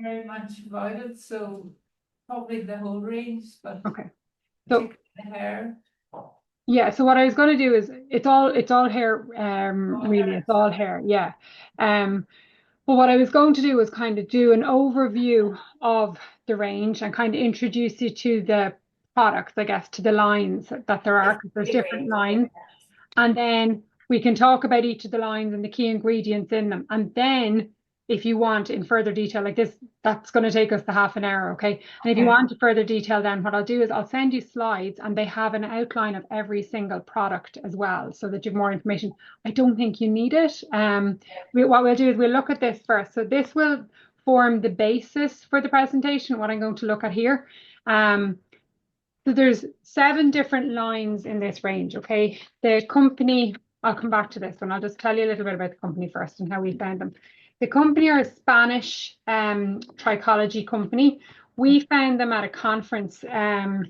very much about it, so probably the whole range, but Okay. So the hair. yeah, so what I was going to do is it's all hair, really, Hair. it's all hair, yeah. But what I was going to do was kind of do an overview of the range and kind of introduce you to the products, I guess, to the lines that there are, because there's different lines. And then we can talk about each of the lines and the key ingredients in them. And then if you want in further detail like this, that's going to take us the half an hour, okay? And if you want further detail, then what I'll do is I'll send you slides and they have an outline of every single product as well, so that you have more information. I don't think you need it. What we'll do is we'll look at this first. So this will form the basis for the presentation, what I'm going to look at here. So there's 7 different lines in this range, okay? The company, I'll come back to this one. I'll just tell you a little bit about the company first and how we found them. The company are a Spanish trichology company. We found them at a conference a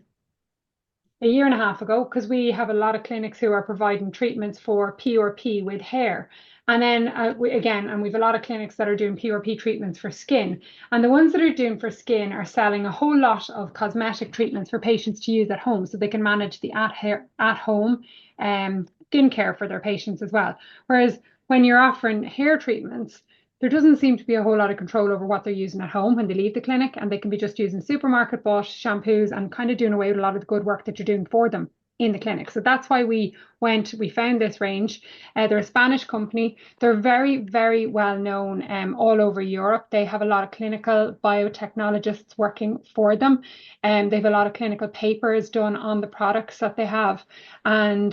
year and a half ago, because we have a lot of clinics who are providing treatments for PRP with hair. And then we've a lot of clinics that are doing PRP treatments for skin. And the ones that are doing for skin are selling a whole lot of cosmetic treatments for patients to use at home, so they can manage the at-home skin care for their patients as well. Whereas when you're offering hair treatments, there doesn't seem to be a whole lot of control over what they're using at home when they leave the clinic, and they can be just using supermarket bought shampoos and kind of doing away with a lot of the good work that you're doing for them in the clinic. So that's why we found this range. They're a Spanish company. They're very, very well known all over Europe. They have a lot of clinical biotechnologists working for them, and they have a lot of clinical papers done on the products that they have. And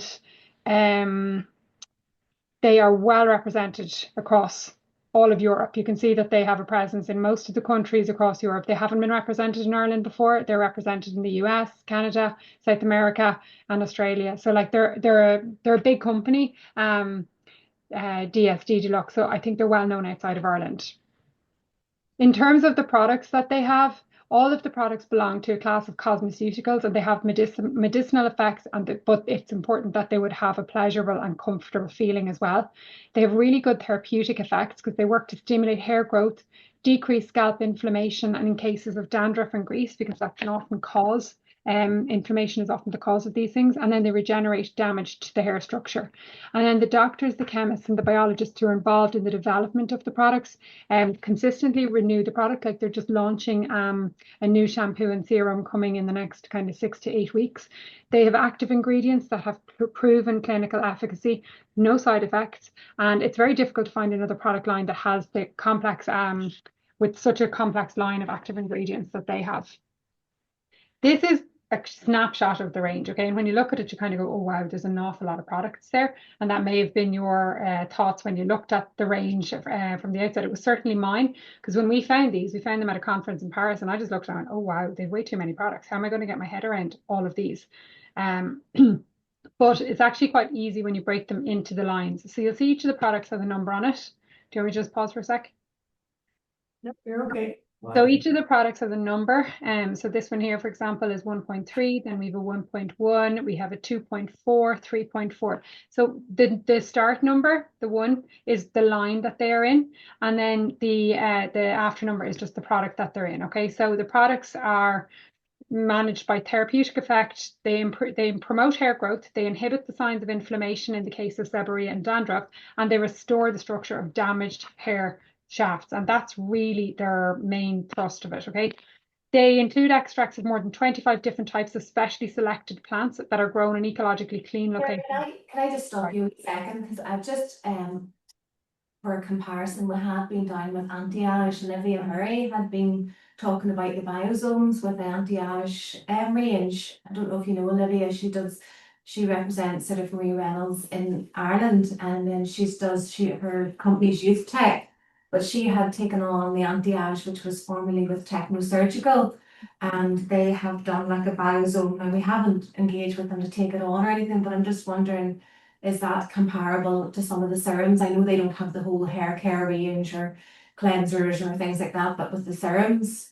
they are well represented across all of Europe. You can see that they have a presence in most of the countries across Europe. They haven't been represented in Ireland before. They're represented in the US, Canada, South America, and Australia. So like they're a big company, DSD Deluxe. So I think they're well known outside of Ireland. In terms of the products that they have, all of the products belong to a class of cosmeceuticals, and they have medicinal effects, but it's important that they would have a pleasurable and comfortable feeling as well. They have really good therapeutic effects because they work to stimulate hair growth, decrease scalp inflammation, and in cases of dandruff and grease, because that can often cause inflammation is often the cause of these things, and then they regenerate damage to the hair structure. And then the doctors, the chemists, and the biologists who are involved in the development of the products consistently renew the product. Like they're just launching a new shampoo and serum coming in the next kind of 6 to 8 weeks. They have active ingredients that have proven clinical efficacy, no side effects, and it's very difficult to find another product line that has the complex with such a complex line of active ingredients that they have. This is a snapshot of the range, okay? And when you look at it, you kind of go, oh, wow, there's an awful lot of products there. And that may have been your thoughts when you looked at the range from the outset. It was certainly mine, because when we found these, we found them at a conference in Paris, and I just looked around, oh, wow, they've way too many products. How am I going to get my head around all of these? But it's actually quite easy when you break them into the lines. So you'll see each of the products has a number on it. Do you want me to just pause for a sec? Nope, you're okay. So each of the products has a number. So this one here, for example, is 1.3. Then we have a 1.1. We have a 2.4, 3.4. So the start number, the 1, is the line that they are in, and then the after number is just the product that they're in. Okay, so the products are managed by therapeutic effect. They promote hair growth. They inhibit the signs of inflammation in the case of seborrhea and dandruff, and they restore the structure of damaged hair shafts, and that's really their main thrust of it. Okay, they include extracts of more than 25 different types of specially selected plants that are grown in ecologically clean locations. Can I just stop you a second, because I've just for a comparison, we have been down with anti-age. Olivia Murray had been talking about the biozones with the anti-age range. I don't know if you know Olivia. She represents sort of Marie Reynolds in Ireland, and then her company's Youth Tech. But she had taken on the anti-age, which was formerly with Technosurgical, and they have done like a biozone. Now we haven't engaged with them to take it on or anything, but I'm just wondering, is that comparable to some of the serums? I know they don't have the whole hair care range or cleansers or things like that, but with the serums.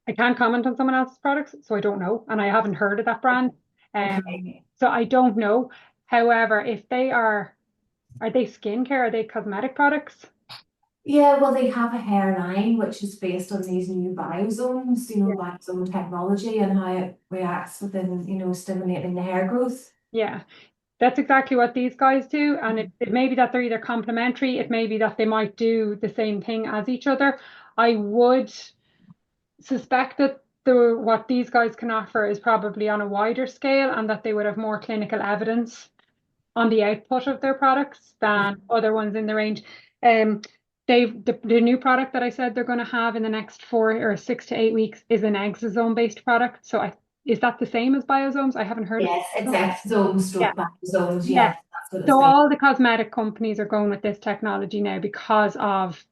I can't comment on someone else's products, so I don't know, and I haven't heard of that brand. Okay. So I don't know. However, if they are they skincare? Are they cosmetic products? Yeah, well, they have a hairline which is based on these new biosomes, biosome technology and how it reacts within, stimulating the hair growth. Yeah, that's exactly what these guys do. And it may be that they're either complementary, it may be that they might do the same thing as each other. I would suspect that what these guys can offer is probably on a wider scale and that they would have more clinical evidence on the output of their products than other ones in the range. The new product that I said they're going to have in the next 4 or 6 to 8 weeks is an exosome based product. So is that the same as biosomes? I haven't heard Yes, of it's it. exosomes, Yeah. stroke biosomes. Yeah. Yes, that's what it's So saying. all the cosmetic companies are going with this technology now because of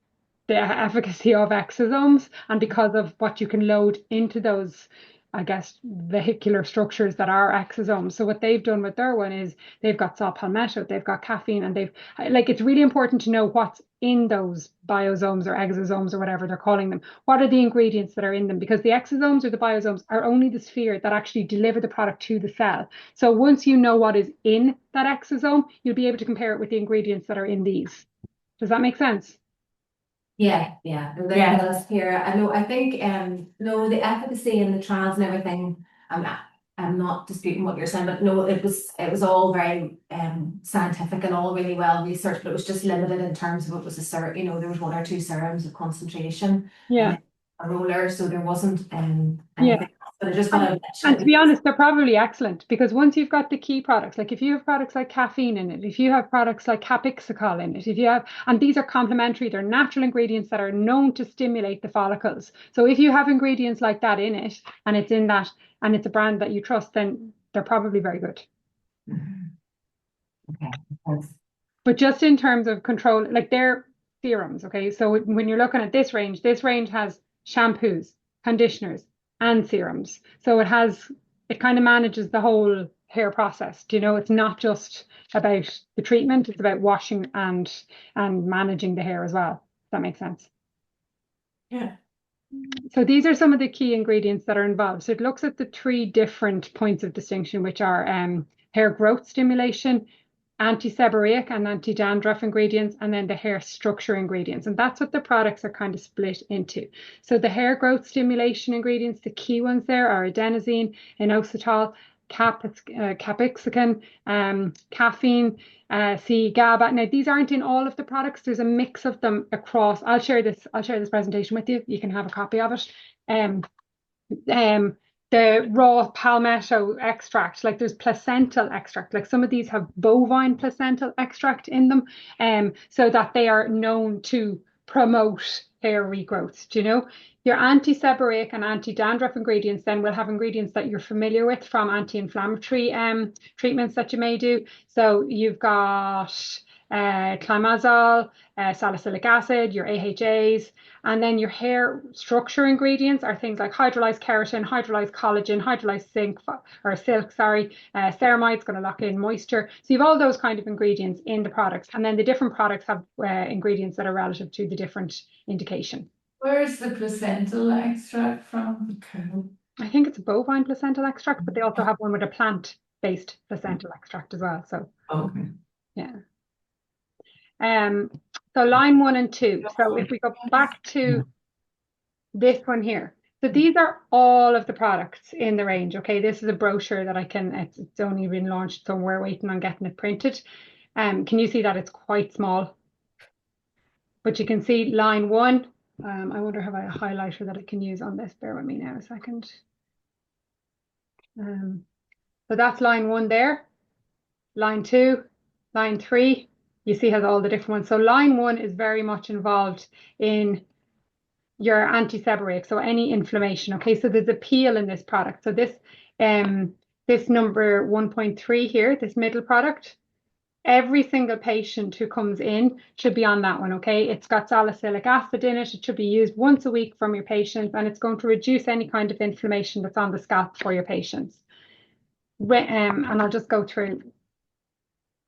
the efficacy of exosomes and because of what you can load into those, I guess, vehicular structures that are exosomes. So what they've done with their one is they've got saw palmetto, they've got caffeine, and it's really important to know what's in those biosomes or exosomes or whatever they're calling them. What are the ingredients that are in them? Because the exosomes or the biosomes are only the sphere that actually deliver the product to the cell. So once you know what is in that exosome, you'll be able to compare it with the ingredients that are in these. Does that make sense? Yeah, no, that does here. I know, I think, no, the efficacy and the trials and everything, I'm not disputing what you're saying, but no, it was all very scientific and all really well researched, but it was just limited in terms of it was a there was 1 or 2 serums of concentration Yeah. and a roller, so there wasn't Yeah. anything else, but I just thought I'd mention And it. to be honest, they're probably excellent because once you've got the key products, like if you have products like caffeine in it, if you have products like capixicol in it, if you have, and these are complementary, they're natural ingredients that are known to stimulate the follicles. So if you have ingredients like that in it and it's in that and it's a brand that you trust, then they're probably very good. Okay, thanks. But just in terms of control, like they're serums, okay? So when you're looking at this range has shampoos, conditioners, and serums. So it kind of manages the whole hair process. Do you know, it's not just about the treatment, it's about washing and managing the hair as well. Does that make sense? Yeah. So these are some of the key ingredients that are involved. So it looks at the 3 different points of distinction, which are hair growth stimulation, anti-seborrheic and anti-dandruff ingredients, and then the hair structure ingredients. And that's what the products are kind of split into. So the hair growth stimulation ingredients, the key ones there are adenosine, inositol, capixicin, caffeine, C-GABA. Now these aren't in all of the products. There's a mix of them across. I'll share this presentation with you. You can have a copy of it. The raw palmetto extract, like there's placental extract, like some of these have bovine placental extract in them, so that they are known to promote hair regrowth. Do you know? Your anti-seborrheic and anti-dandruff ingredients then will have ingredients that you're familiar with from anti-inflammatory treatments that you may do. So you've got climazole, salicylic acid, your AHAs, and then your hair structure ingredients are things like hydrolyzed keratin, hydrolyzed collagen, hydrolyzed silk, ceramide's going to lock in moisture. So you have all those kind of ingredients in the products. And then the different products have ingredients that are relative to the different indication. Where is the placental extract from the cow? I think it's a bovine placental extract, but they also have one with a plant-based placental extract as well. So, Okay. yeah. So line 1 and 2. So if we go back to this one here. So these are all of the products in the range. Okay, this is a brochure that it's only been launched, so we're waiting on getting it printed. Can you see that it's quite small? But you can see line 1. I wonder have I a highlighter that I can use on this. Bear with me now a second. So that's line 1 there. Line 2, line 3. You see has all the different ones. So line 1 is very much involved in your anti-seborrheic, so any inflammation. Okay, so there's a peel in this product. So this number 1.3 here, this middle product, every single patient who comes in should be on that one. Okay, it's got salicylic acid in it. It should be used once a week from your patients, and it's going to reduce any kind of inflammation that's on the scalp for your patients. And I'll just go through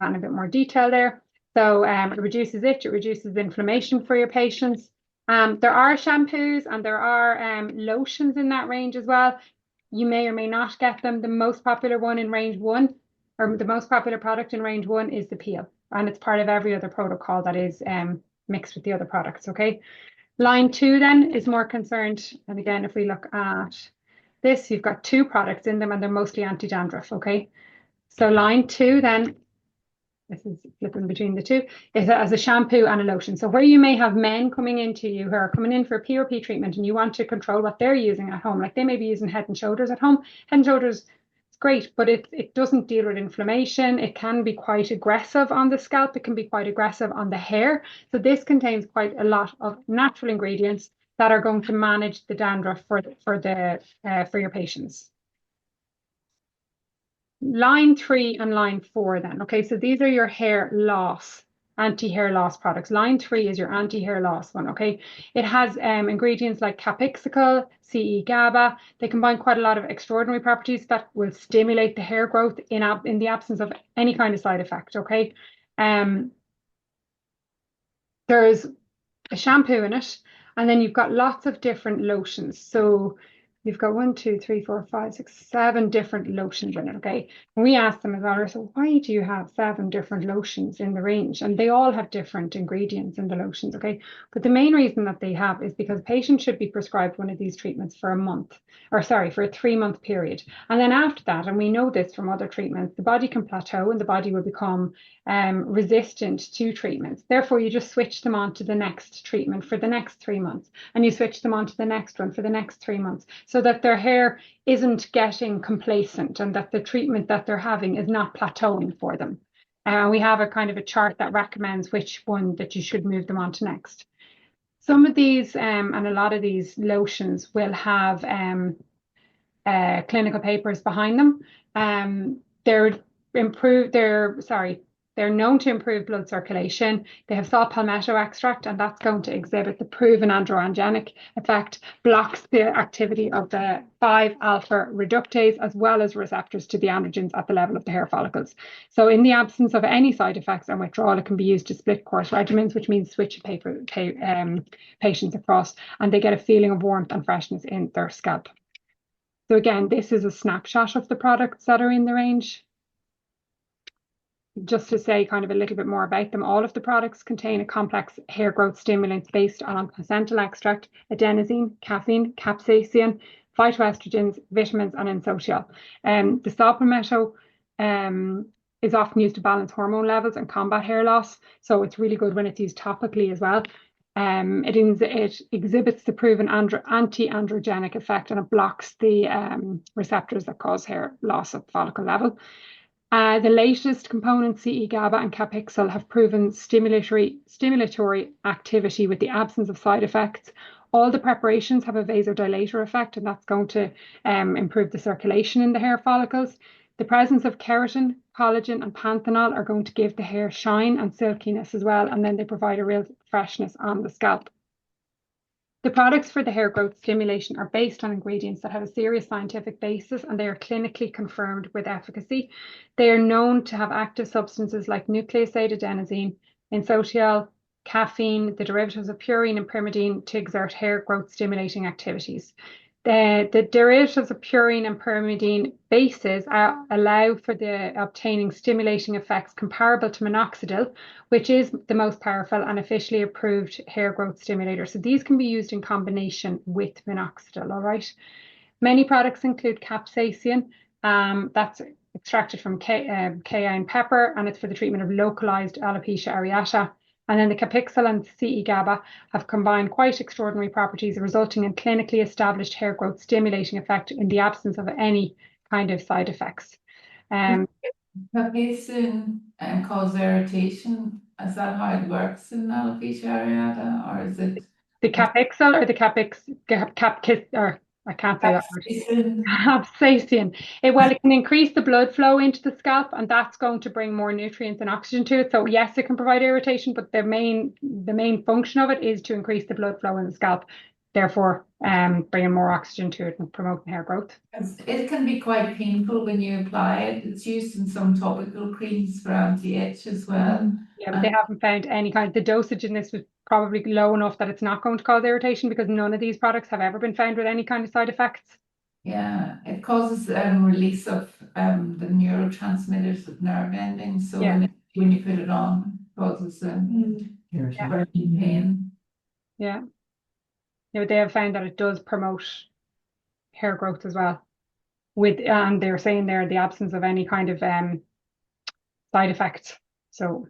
in a bit more detail there. So it reduces inflammation for your patients. There are shampoos and there are lotions in that range as well. You may or may not get them. The most popular one in range 1, or the most popular product in range 1 is the peel. And it's part of every other protocol that is mixed with the other products, okay? Line 2 then is more concerned, and again, if we look at this, you've got 2 products in them and they're mostly anti-dandruff, okay? So line 2 then, this is flipping between the two, is as a shampoo and a lotion. So where you may have men coming into you who are coming in for a PRP treatment and you want to control what they're using at home, like they may be using Head and Shoulders at home. Head and Shoulders is great, but it doesn't deal with inflammation. It can be quite aggressive on the scalp. It can be quite aggressive on the hair. So this contains quite a lot of natural ingredients that are going to manage the dandruff for your patients. Line 3 and line 4 then. Okay, so these are your hair loss, anti-hair loss products. Line 3 is your anti-hair loss one, okay? It has ingredients like capixicol, CE GABA. They combine quite a lot of extraordinary properties that will stimulate the hair growth in the absence of any kind of side effect, okay? There's a shampoo in it, and then you've got lots of different lotions. So you've got 1, 2, 3, 4, 5, 6, 7 different lotions in it, okay? And we asked them as well, so why do you have 7 different lotions in the range? And they all have different ingredients in the lotions, okay? But the main reason that they have is because patients should be prescribed one of these treatments for a 3-month period. And then after that, and we know this from other treatments, the body can plateau and the body will become resistant to treatments. Therefore, you just switch them on to the next treatment for the next 3 months, and you switch them on to the next one for the next 3 months, so that their hair isn't getting complacent and that the treatment that they're having is not plateauing for them. We have a kind of a chart that recommends which one that you should move them on to next. Some of these and a lot of these lotions will have clinical papers behind them. They're known to improve blood circulation. They have saw palmetto extract, and that's going to exhibit the proven androgenic effect, blocks the activity of the 5-alpha reductase, as well as receptors to the androgens at the level of the hair follicles. So in the absence of any side effects and withdrawal, it can be used to split course regimens, which means switch patients across, and they get a feeling of warmth and freshness in their scalp. So again, this is a snapshot of the products that are in the range. Just to say kind of a little bit more about them, all of the products contain a complex hair growth stimulant based on placental extract, adenosine, caffeine, capsaicin, phytoestrogens, vitamins, and insocial. The saw palmetto is often used to balance hormone levels and combat hair loss, so it's really good when it's used topically as well. It exhibits the proven anti-androgenic effect, and it blocks the receptors that cause hair loss at follicle level. The latest components, CE GABA and capixicol, have proven stimulatory activity with the absence of side effects. All the preparations have a vasodilator effect, and that's going to improve the circulation in the hair follicles. The presence of keratin, collagen, and panthenol are going to give the hair shine and silkiness as well, and then they provide a real freshness on the scalp. The products for the hair growth stimulation are based on ingredients that have a serious scientific basis, and they are clinically confirmed with efficacy. They are known to have active substances like nucleoside adenosine, insocial, caffeine, the derivatives of purine and pyrimidine to exert hair growth stimulating activities. The derivatives of purine and pyrimidine bases allow for the obtaining stimulating effects comparable to minoxidil, which is the most powerful and officially approved hair growth stimulator. So these can be used in combination with minoxidil, all right? Many products include capsaicin, that's extracted from cayenne pepper, and it's for the treatment of localized alopecia areata. And then the capixicol and CE GABA have combined quite extraordinary properties, resulting in clinically established hair growth stimulating effect in the absence of any kind of side effects. Capsaicin cause irritation. Is that how it works in alopecia areata, or is it the capixicol or the I can't say that word. Capsaicin. It can increase the blood flow into the scalp, and that's going to bring more nutrients and oxygen to it. So yes, it can provide irritation, but the main function of it is to increase the blood flow in the scalp, therefore bringing more oxygen to it and promoting hair growth. It can be quite painful when you apply it. It's used in some topical creams for anti-itch as well. Yeah, but they haven't found any kind. The dosage in this was probably low enough that it's not going to cause irritation, because none of these products have ever been found with any kind of side effects. Yeah, it causes release of the neurotransmitters of nerve endings. So Yeah. when you put it on, it causes burning pain. Yeah. They have found that it does promote hair growth as well. And they're saying there the absence of any kind of side effects. So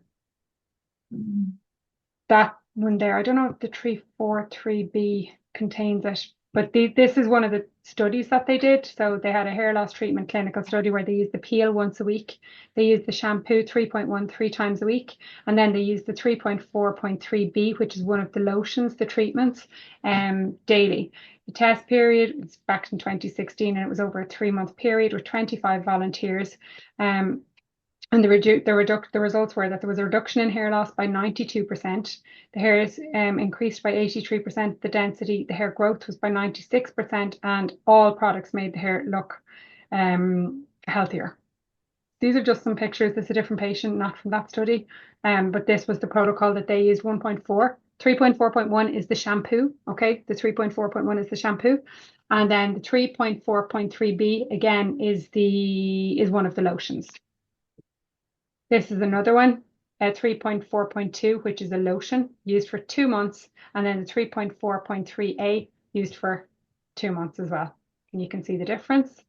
that one there, I don't know if the 343B contains it, but this is one of the studies that they did. So they had a hair loss treatment clinical study where they used the peel once a week. They used the shampoo 3.1 3 times a week. And then they used the 3.4.3B, which is one of the lotions, the treatments, daily. The test period was back in 2016, and it was over a 3-month period with 25 volunteers. And the results were that there was a reduction in hair loss by 92%. The hairs increased by 83%. The density, the hair growth was by 96%, and all products made the hair look healthier. These are just some pictures. This is a different patient, not from that study. But this was the protocol that they used. 1.4. 3.4.1 is the shampoo. Okay, the 3.4.1 is the shampoo. And then the 3.4.3B again is one of the lotions. This is another one, 3.4.2, which is a lotion used for 2 months, and then the 3.4.3A used for 2 months as well. And you can see the difference.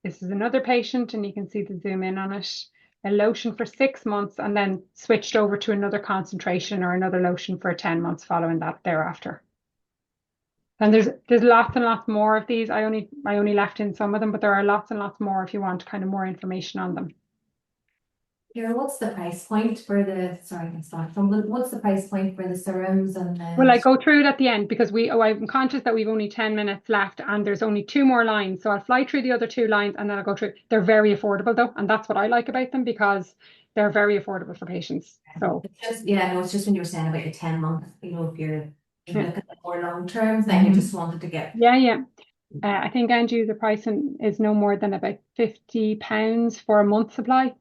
This is another patient, and you can see the zoom in on it. A lotion for 6 months, and then switched over to another concentration or another lotion for 10 months following that thereafter. And there's lots and lots more of these. I only left in some of them, but there are lots and lots more if you want kind of more information on them. Here, what's the price point for the, sorry, I can start from, what's the price point for the serums and the... Well, I go through it at the end because I'm conscious that we've only 10 minutes left and there's only 2 more lines. So I'll fly through the other 2 lines and then I'll go through. They're very affordable though. And that's what I like about them because they're very affordable for patients. So it's just, yeah, no, it's just when you were saying about the 10 months, you know, if you're looking at more long term, then you just wanted to get... Yeah. I think end user pricing is no more than about £50 for a month supply.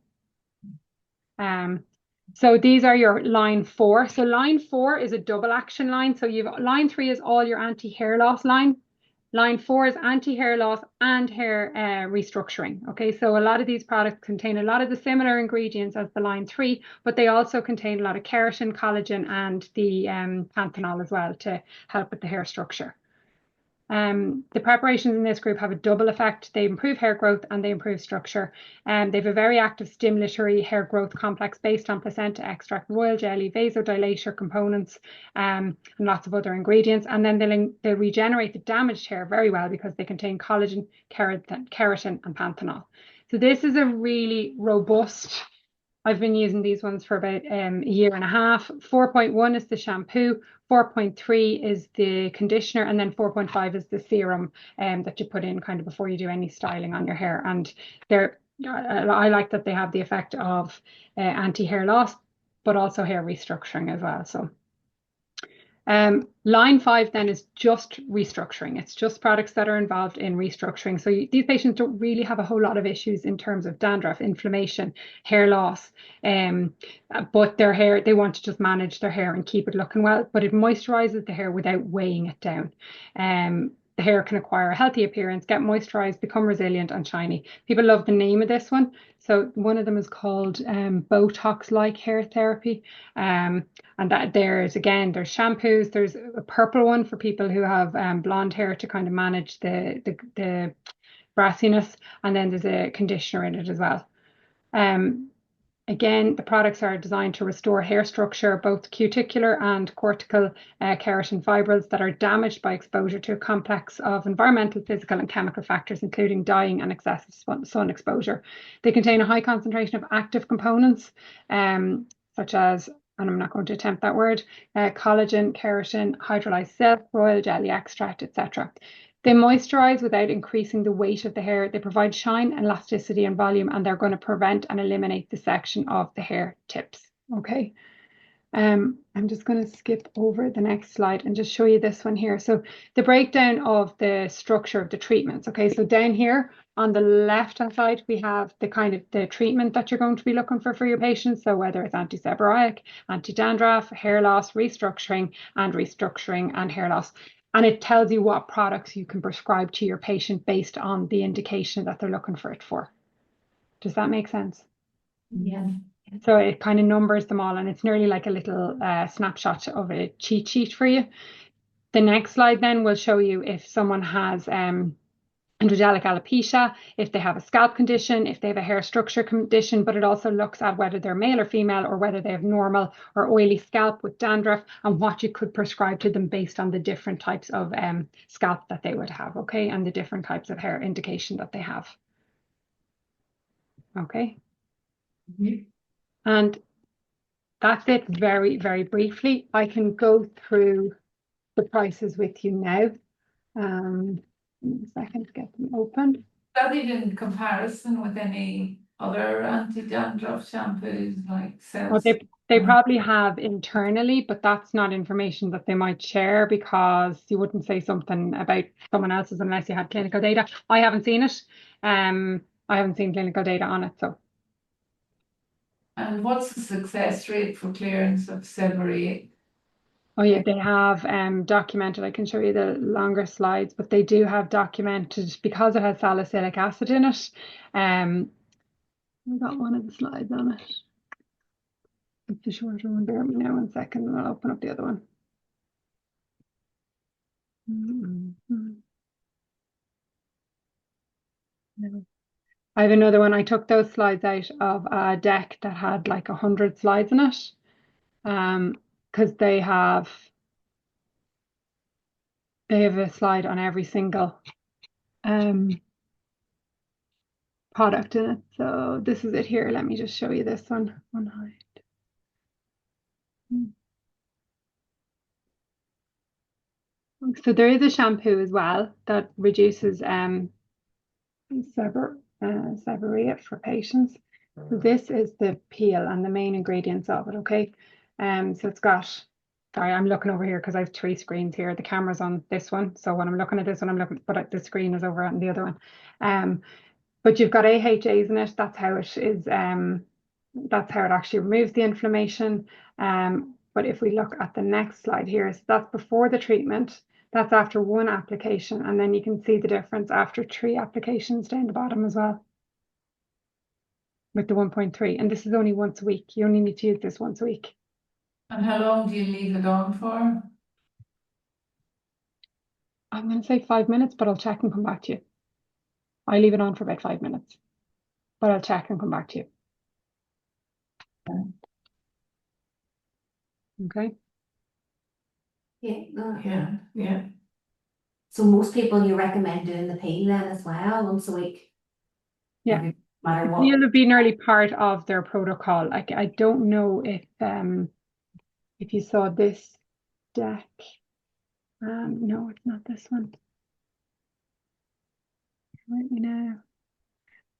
So these are your line 4. So line 4 is a double action line. So you've line 3 is all your anti-hair loss line. Line 4 is anti-hair loss and hair restructuring. Okay, so a lot of these products contain a lot of the similar ingredients as the line 3, but they also contain a lot of keratin, collagen, and the panthenol as well to help with the hair structure. The preparations in this group have a double effect. They improve hair growth and they improve structure. They have a very active stimulatory hair growth complex based on placenta extract, royal jelly, vasodilator components, and lots of other ingredients. And then they regenerate the damaged hair very well because they contain collagen, keratin, and panthenol. So this is a really robust. I've been using these ones for about a year and a half. 4.1 is the shampoo, 4.3 is the conditioner, and then 4.5 is the serum that you put in kind of before you do any styling on your hair. And I like that they have the effect of anti-hair loss, but also hair restructuring as well. So line 5 then is just restructuring. It's just products that are involved in restructuring. So these patients don't really have a whole lot of issues in terms of dandruff, inflammation, hair loss, but their hair, they want to just manage their hair and keep it looking well, but it moisturizes the hair without weighing it down. The hair can acquire a healthy appearance, get moisturized, become resilient and shiny. People love the name of this one. So one of them is called Botox-like hair therapy. And that there's shampoos. There's a purple one for people who have blonde hair to kind of manage the brassiness. And then there's a conditioner in it as well. Again, the products are designed to restore hair structure, both cuticular and cortical keratin fibrils that are damaged by exposure to a complex of environmental, physical, and chemical factors, including dyeing and excessive sun exposure. They contain a high concentration of active components, such as, and I'm not going to attempt that word, collagen, keratin, hydrolyzed silk, royal jelly extract, etc. They moisturize without increasing the weight of the hair. They provide shine, elasticity, and volume, and they're going to prevent and eliminate the section of the hair tips. Okay. I'm just going to skip over the next slide and just show you this one here. So the breakdown of the structure of the treatments. Okay, so down here on the left-hand side, we have the kind of the treatment that you're going to be looking for your patients. So whether it's anti-seborrheic, anti-dandruff, hair loss, restructuring and hair loss. And it tells you what products you can prescribe to your patient based on the indication that they're looking for it for. Does that make sense? Yeah. So it kind of numbers them all, and it's nearly like a little snapshot of a cheat sheet for you. The next slide then will show you if someone has androgenic alopecia, if they have a scalp condition, if they have a hair structure condition, but it also looks at whether they're male or female, or whether they have normal or oily scalp with dandruff, and what you could prescribe to them based on the different types of scalp that they would have, okay, and the different types of hair indication that they have. Okay. And that's it very, very briefly. I can go through the prices with you now. A second to get them open. Studied in comparison with any other anti-dandruff shampoos like Well, Cells? they probably have internally, but that's not information that they might share, because you wouldn't say something about someone else's unless you had clinical data. I haven't seen it. I haven't seen clinical data on it, so. And what's the success rate for clearance of seborrheic? Oh yeah, they have documented, I can show you the longer slides, but they do have documented, because it has salicylic acid in it. I've got one of the slides on it. It's the shorter one. Bear with me now 1 second, and I'll open up the other one. No. I have another one. I took those slides out of a deck that had like 100 slides in it, because they have a slide on every single product in it. So this is it here. Let me just show you this one on hide. So there is a shampoo as well that reduces seborrhea for patients. So this is the peel and the main ingredients of it, okay? So it's got, sorry, I'm looking over here because I have 3 screens here. The camera's on this one. So when I'm looking at this one, I'm looking, but the screen is over on the other one. But you've got AHAs in it. That's how it is, that's how it actually removes the inflammation. But if we look at the next slide here, so that's before the treatment. That's after 1 application, and then you can see the difference after 3 applications down the bottom as well with the 1.3. And this is only once a week. You only need to use this once a week. And how long do you leave it on for? I'm going to say 5 minutes, but I'll check and come back to you. I leave it on for about 5 minutes, but I'll check and come back to you. Okay. Yeah. So most people you recommend doing the peel then as well, once a week? Yeah. No matter what. Peel would be nearly part of their protocol. Like, I don't know if you saw this deck. No, it's not this one. Let me know.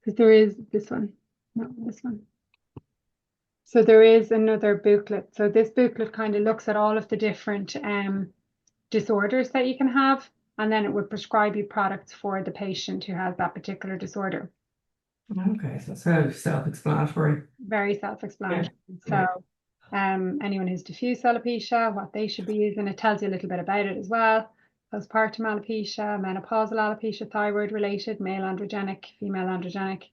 Because there is this one. No, this one. So there is another booklet. So this booklet kind of looks at all of the different disorders that you can have, and then it would prescribe you products for the patient who has that particular disorder. Okay, so it's kind of self-explanatory. Very self-explanatory. So anyone who's diffuse alopecia, what they should be using, it tells you a little bit about it as well. Postpartum alopecia, menopausal alopecia, thyroid related, male androgenic, female androgenic.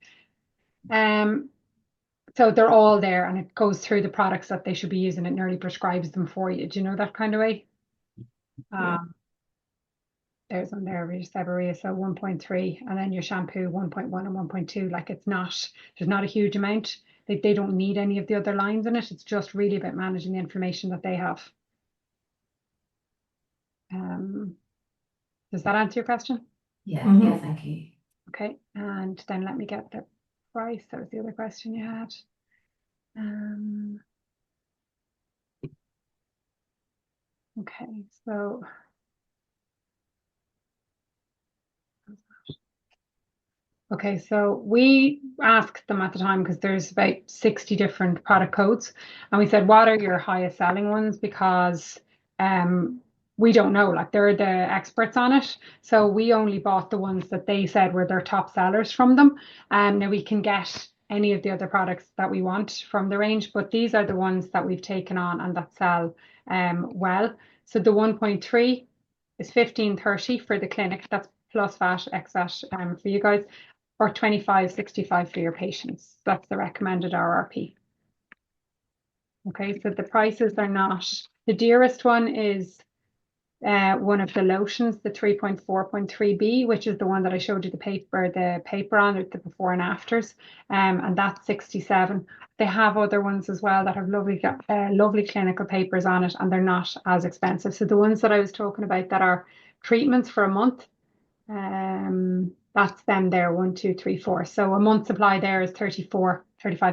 So they're all there, and it goes through the products that they should be using. It nearly prescribes them for you. Do you know that kind of way? There's one there, seborrhea, so 1.3, and then your shampoo 1.1 and 1.2. Like, it's not, there's not a huge amount. They don't need any of the other lines in it. It's just really about managing the inflammation that they have. Does that answer your question? Yeah, yeah, thank you. Okay, and then let me get the price. That was the other question you had. Okay, so okay, so we asked them at the time, because there's about 60 different product codes, and we said, what are your highest selling ones? Because we don't know, like, they're the experts on it. So we only bought the ones that they said were their top sellers from them. Now we can get any of the other products that we want from the range, but these are the ones that we've taken on and that sell well. So the 1.3 is 15.30 for the clinic. That's plus VAT, ex VAT for you guys, or 25.65 for your patients. That's the recommended RRP. Okay, so the prices are not, the dearest one is one of the lotions, the 3.4.3B, which is the one that I showed you the paper on it, the before and afters, and that's 67. They have other ones as well that have lovely clinical papers on it, and they're not as expensive. So the ones that I was talking about that are treatments for a month, that's them there, 1, 2, 3, 4. So a month supply there is 35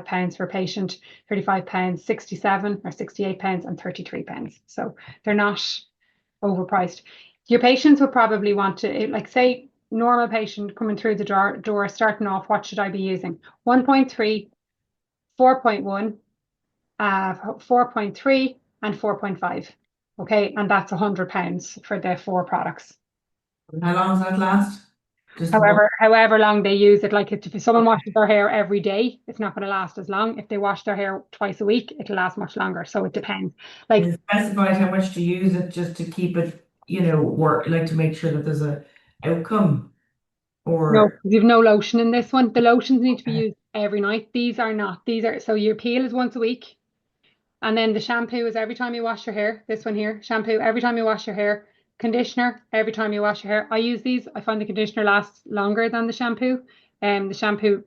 pounds for a patient, 35 pounds, 67 or 68 pounds, and 33 pounds. So they're not overpriced. Your patients would probably want to, like, say, normal patient coming through the door, starting off, what should I be using? 1.3, 4.1, 4.3, and 4.5. Okay, and that's £100 for the 4 products. How long does that last? Just one- However long they use it, like if someone washes their hair every day, it's not going to last as long. If they wash their hair twice a week, it'll last much longer. So it depends. Like, Is it specified how much to use it just to keep it, work, like to make sure that there's a outcome? no, Or you've no lotion in this one. The lotions need to be Okay. used every night. These are not. So your peel is once a week. And then the shampoo is every time you wash your hair. This one here, shampoo every time you wash your hair. Conditioner every time you wash your hair. I use these. I find the conditioner lasts longer than the shampoo. The shampoo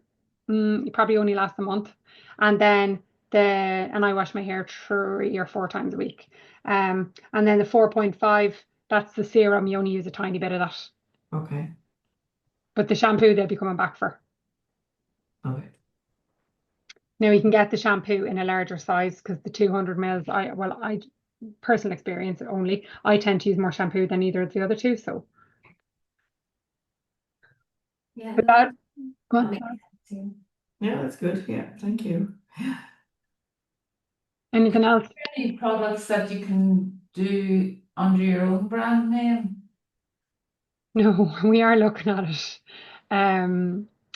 probably only lasts a month. And then and I wash my hair 3 or 4 times a week. And then the 4.5, that's the serum. You only use a tiny bit of that. okay, But the shampoo they'll be coming back for. okay. Now you can get the shampoo in a larger size because the 200 mils, I personal experience only, I tend to use more shampoo than either of the other two. So, Yeah, but no, that, go that on. makes sense too. Yeah, that's good. Yeah, thank you. Anything else? Any products that you can do under your own brand name? No, we are looking at it.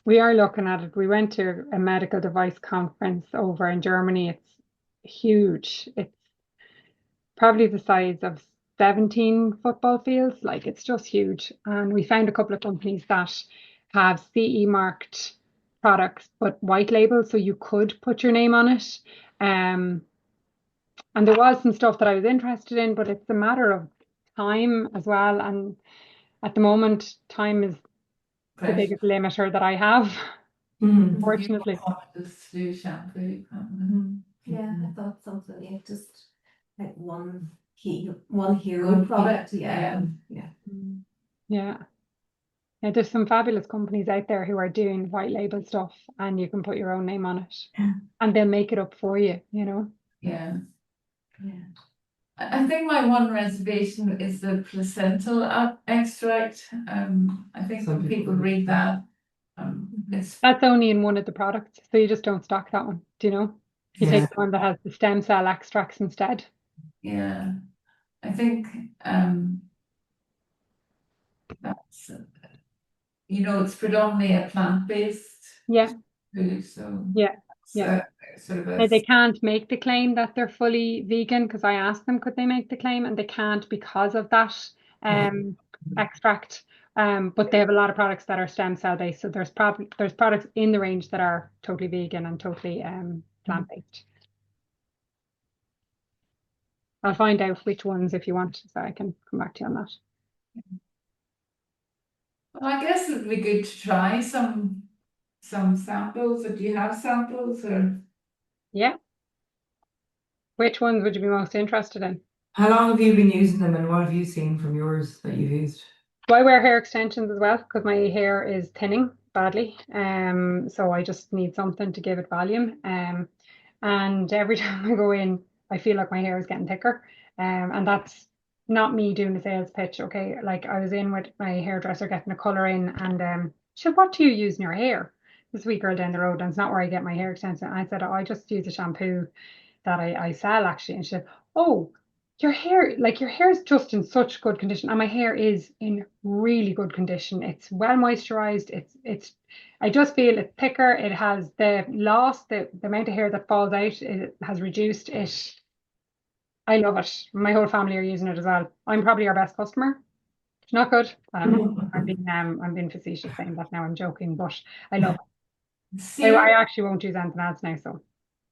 We are looking at it. We went to a medical device conference over in Germany. It's huge. It's probably the size of 17 football fields. Like, it's just huge. And we found a couple of companies that have CE marked products, but white label, so you could put your name on it. And there was some stuff that I was interested in, but it's a matter of time as well. And at the moment, time is the Fresh. biggest limiter that I have, Mhm. unfortunately. Just do shampoo. Yeah, I thought something, yeah, just like one hero product, yeah. Yeah. Yeah. Yeah, there's some fabulous companies out there who are doing white label stuff, and you can put your own name on it, Yeah. and they'll make it up for you, you know. Yeah. Yeah. I think my one reservation is the placental extract. I think Some when people people- read that, it's That's only in one of the products, so you just don't stock that one. Do you know? You Yeah. take the one that has the stem cell extracts instead. yeah. I think that's it's predominantly a plant-based Yeah, food, so yeah, it's, yeah. sort of Now, they can't make the claim that they're fully vegan because I asked them could they make the claim, and they can't because of that extract. But they have a lot of products that are stem cell based. So there's products in the range that are totally vegan and totally plant based. I'll find out which ones if you want, so I can come back to you on that. Well, I guess it'd be good to try some samples. Or do you have samples or? Yeah. Which ones would you be most interested in? How long have you been using them, and what have you seen from yours that you've used? Do I wear hair extensions as well? Because my hair is thinning badly. So I just need something to give it volume. And every time I go in, I feel like my hair is getting thicker. And that's not me doing a sales pitch, okay? Like, I was in with my hairdresser getting a colour in, and she said, "What do you use in your hair?" This wee girl down the road, and it's not where I get my hair extension. I said, "Oh, I just use a shampoo that I sell actually." And she said, "Oh, your hair is just in such good condition." And my hair is in really good condition. It's well moisturized. I just feel it's thicker. It has the amount of hair that falls out, it has reduced it. I love it. My whole family are using it as well. I'm probably our best customer. It's not good. I'm being facetious saying that now. I'm joking, but I love it. See, I actually won't use anything else now, so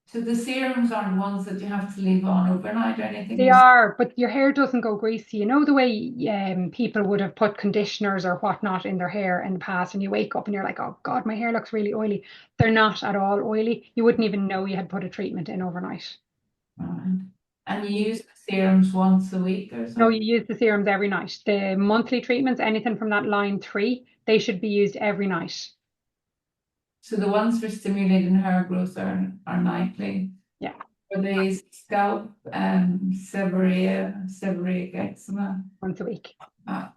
So the serums aren't ones that you have to leave on overnight or anything? They are, but your hair doesn't go greasy. You know the way people would have put conditioners or whatnot in their hair in the past, and you wake up and you're like, oh God, my hair looks really oily. They're not at all oily. You wouldn't even know you had put a treatment in overnight. Right. And you use the serums once a week or No, something? you use the serums every night. The monthly treatments, anything from that line 3, they should be used every night. So the ones for stimulating hair growth are nightly? Yeah. For the scalp, seborrheic eczema, Once a week.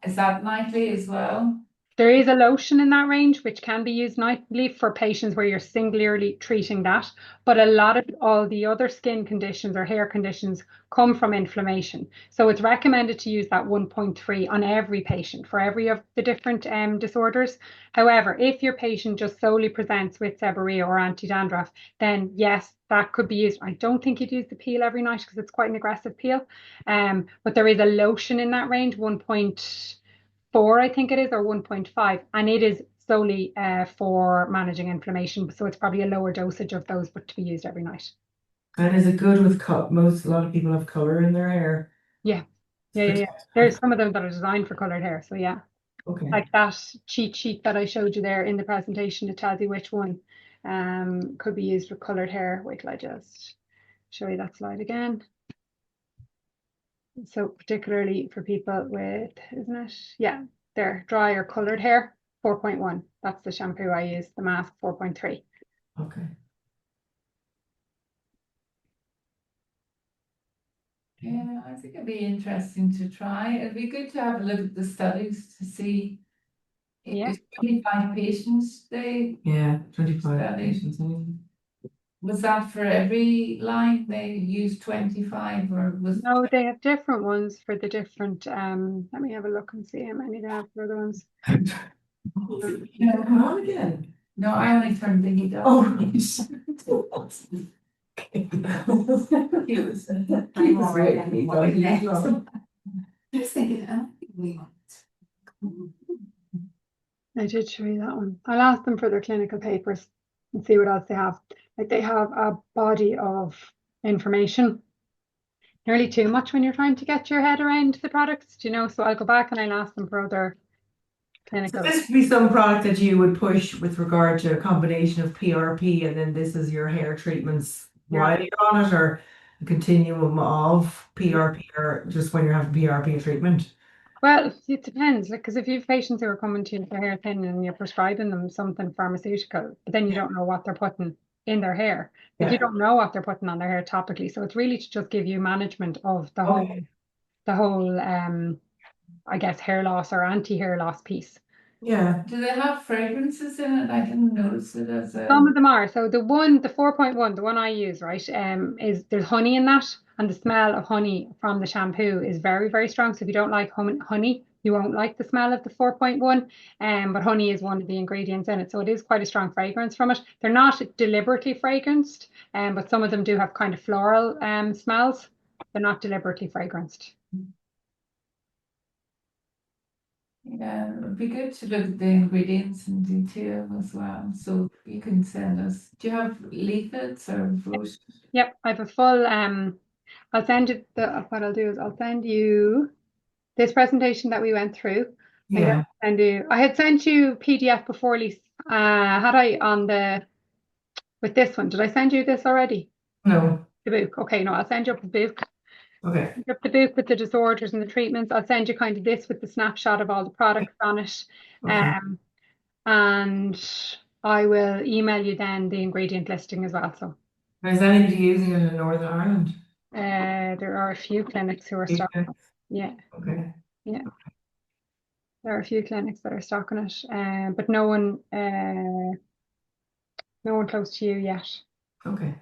is that nightly as well? There is a lotion in that range which can be used nightly for patients where you're singularly treating that, but a lot of all the other skin conditions or hair conditions come from inflammation. So it's recommended to use that 1.3 on every patient for every of the different disorders. However, if your patient just solely presents with seborrhea or anti-dandruff, then yes, that could be used. I don't think you'd use the peel every night because it's quite an aggressive peel. But there is a lotion in that range, 1.4, I think it is, or 1.5, and it is solely for managing inflammation. So it's probably a lower dosage of those, but to be used every night. And is it good with cut? A lot of people have color in their hair. Yeah. There's some of them that are designed for colored hair. So yeah, Okay. like that cheat sheet that I showed you there in the presentation, it tells you which one could be used for colored hair. Wait till I just show you that slide again. So particularly for people with, isn't it? Yeah, they're dry or colored hair, 4.1. That's the shampoo I use, the mask 4.3. Okay. Yeah, I think it'd be interesting to try. It'd be good to have a look at the studies to see. Yeah. It's 25 patients, Yeah, 25 Study. patients. was that for every line they used 25 or was? No, they have different ones for the different, let me have a look and see how many they have for other ones. Yeah, come on again. No, I only turned the heat Oh, on. right. He was, Keep us ready, Just thinking, I did show you that one. I'll ask them for their clinical papers and see what else they have. Like they have a body of information, nearly too much when you're trying to get your head around the products, you know, so I'll go back and I'll ask them for other So clinical. this would be some product that you would push with regard to a combination of PRP and then this is your hair treatments Yeah. while you're on it, or a continuum of PRP, or just when you're having PRP treatment? Well, it depends, like, because if you have patients who are coming to you with their hair thin and you're prescribing them something pharmaceutical, but then you don't know what they're putting in their hair. Like you Yeah. don't know what they're putting on their hair topically. So it's really to just give you management of the Okay. whole I guess hair loss or anti-hair loss piece. Yeah. do they have fragrances in it? I didn't notice it as Some a. of them are. So the 4.1, the one I use, right, is there's honey in that, and the smell of honey from the shampoo is very, very strong. So if you don't like honey, you won't like the smell of the 4.1. But honey is one of the ingredients in it, so it is quite a strong fragrance from it. They're not deliberately fragranced, but some of them do have kind of floral smells. They're not deliberately fragranced. Yeah, it would be good to look at the ingredients in detail as well. So you can send us. Do you have leaflets or brochures? Yep, I have a full I'll send you what I'll do is I'll send you this presentation that we went through. Yeah. I had sent you PDF before, Lisa. Had I with this one? Did I send you this already? No. The book. Okay, no, I'll send you up the book. Okay. Up the book with the disorders and the treatments. I'll send you kind of this with the snapshot of all the products on it. Okay. And I will email you then the ingredient listing as well. So Is anybody using it in Northern Ireland? there are a few clinics who are stocking. Yeah. Okay. Yeah. There are a few clinics that are stocking it, but no one close to you yet. Okay.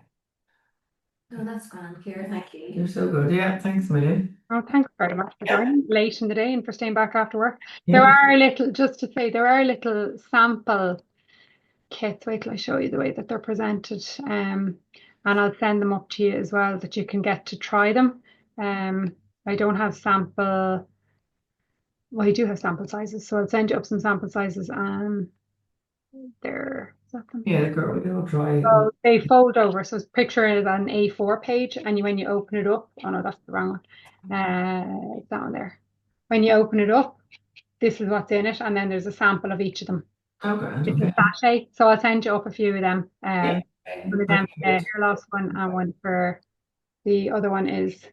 no, that's grand, Ciara, thank you. You're so good. Yeah. Thanks a million. Oh, thanks very much for joining late in the day and for staying back after work. Yeah. There are little sample kits. Wait till I show you the way that they're presented. And I'll send them up to you as well that you can get to try them. I don't have sample. Well, I do have sample sizes, so I'll send you up some sample sizes. They're second. Yeah, girl, it'll dry. So they fold over. So picture it as an A4 page, and when you open it up, oh no, that's the wrong one. It's down there. When you open it up, this is what's in it, and then there's a sample of each of them. Okay, It's okay. a sachet, so I'll send you up a few of them. Yeah. One of them, the Very hair loss one, and one for the other one is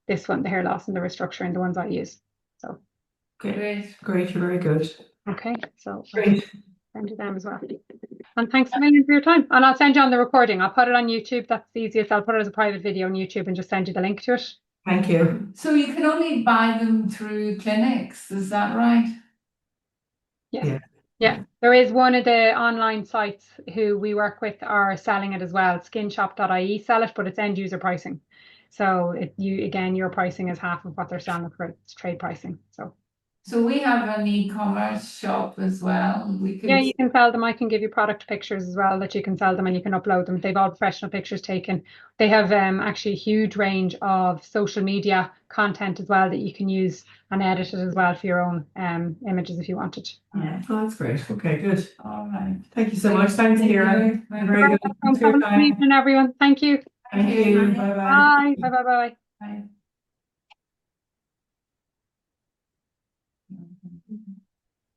this one, the hair loss and the restructuring, the ones I use. So Okay, Great. great, you're very good. okay, so I'll Great. send you them as well. And thanks a million for your time. And I'll send you on the recording. I'll put it on YouTube. That's the easiest. I'll put it as a private video on YouTube and just send you the link to it. Thank you. So you can only buy them through clinics, is that right? Yes. Yeah. Yeah. There is one of the online sites who we work with are selling it as well. Skinshop.ie sell it, but it's end user pricing. So your pricing is half of what they're selling for. It's trade pricing. So we have an e-commerce shop as well. We could. Yeah, you can sell them. I can give you product pictures as well that you can sell them and you can upload them. They've all professional pictures taken. They have actually a huge range of social media content as well that you can use and edit it as well for your own images if you wanted. Yeah. Oh, that's great. Okay, good. All right. Thank you so much. Thanks, Thank Kira. you. Very good. Thanks for Have your a good time. evening, everyone. Thank you. Thank you. Bye-bye. Bye. Bye. Bye. Bye. Bye.